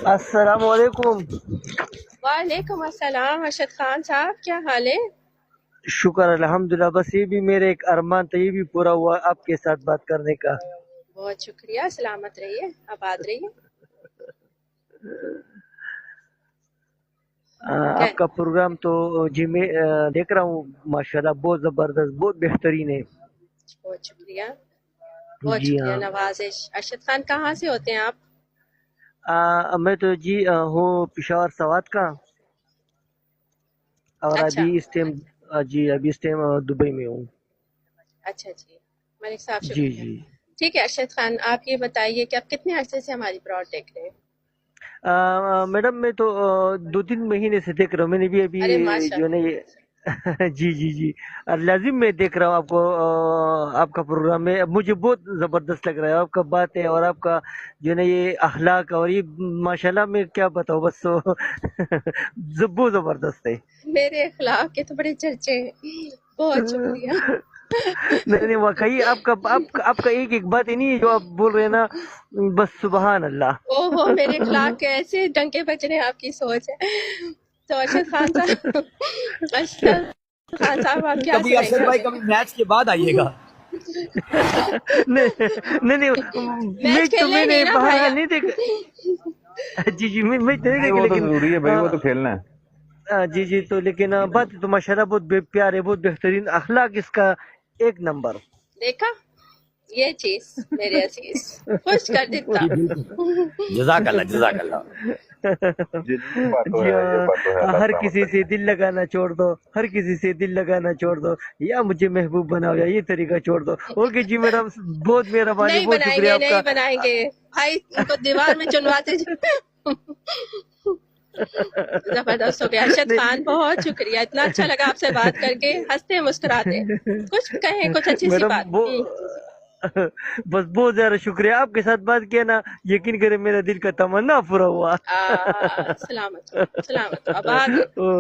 السلام علیکم. وعلیکم السلام ارشد خان صاحب، کیا حال ہے؟ شکر الحمدللہ. بس یہ بھی میرے ایک ارمان تھا، یہ بھی پورا ہوا آپ کے ساتھ بات کرنے کا. بہت شکریہ، سلامت رہیے، آباد رہیے. آپ کا پروگرام تو جی میں دیکھ رہا ہوں، ماشاءاللہ بہت زبردست، بہت بہترین ہے. بہت شکریہ، بہت جی شکریہ ہاں. نوازش. ارشد خان کہاں سے ہوتے ہیں آپ؟ میں تو جی ہوں پشاور سوات کا، اور اچھا ابھی اس ٹائم دبئی میں ہوں. اچھا جی، ملک صاحب جی شکریہ. جی. ٹھیک ہے ارشد خان، آپ یہ بتائیے کہ آپ کتنے عرصے سے ہماری براڈ دیکھ رہے ہیں؟ میڈم میں تو 2-3 مہینے سے دیکھ رہا ہوں. میں نے بھی ابھی ارے ماشاء جو ہے نا اللہ. یہ جی جی جی لازم میں دیکھ رہا ہوں آپ کو. آپ کا پروگرام میں مجھے بہت زبردست لگ رہا ہے. آپ کا بات ہے اور آپ کا جو ہے نا یہ اخلاق اور یہ ماشاءاللہ میں کیا بتاؤں، بس بہت زبردست ہے. میرے اخلاق کے تو بڑے چرچے ہیں. بہت شکریہ. نہیں واقعی آپ کا ایک بات ہی نہیں ہے جو آپ بول رہے ہیں نا، بس سبحان اللہ. او ہو، میرے اخلاق کے ایسے ڈنکے بج رہے ہیں، آپ کی سوچ ہے. تو ارشد خان صاحب، ارشد خان صاحب آپ کیا کبھی سنیں ارشد گے؟ بھائی کبھی میچ کے بعد آئیے گا. نہیں میچ میچ تو کھیلنا میں ہی نے نہیں نا بھائی. بہرحال نہیں دیکھا. جی جی میچ تو نہیں نہیں دیکھا، وہ تو لیکن ضروری ہے بھائی، وہ تو کھیلنا ہے. جی جی تو لیکن بات تو ماشاءاللہ بہت پیار ہے، بہت بہترین اخلاق اس کا ایک نمبر. دیکھا یہ چیز میرے عزیز خوش کر دیتا. جی بالکل، جزاک اللہ جزاک اللہ. جی یہ بات تو جی ہے، یہ بات تو ہے، اللہ ہر سلامت کسی سے رکھے. دل لگانا چھوڑ دو، ہر کسی سے دل لگانا چھوڑ دو، یا مجھے محبوب بناؤ، یا یہ طریقہ چھوڑ دو. اوکے جی میڈم، بہت مہربانی، نہیں بہت بنائیں شکریہ گے، آپ کا. نہیں بنائیں گے بھائی، ان کو دیوار میں چنواتے زبردست ہو گیا. ارشد خان بہت شکریہ، اتنا اچھا لگا آپ سے بات کر کے. ہنستے مسکراتے کچھ کہیں، کچھ اچھی سی میڈم بات. بس بہت زیادہ شکریہ. آپ کے ساتھ بات کیا نا، یقین کرے میرا دل کا تمنا پورا ہوا. سلامت ہو، سلامت ہو، آباد ہو.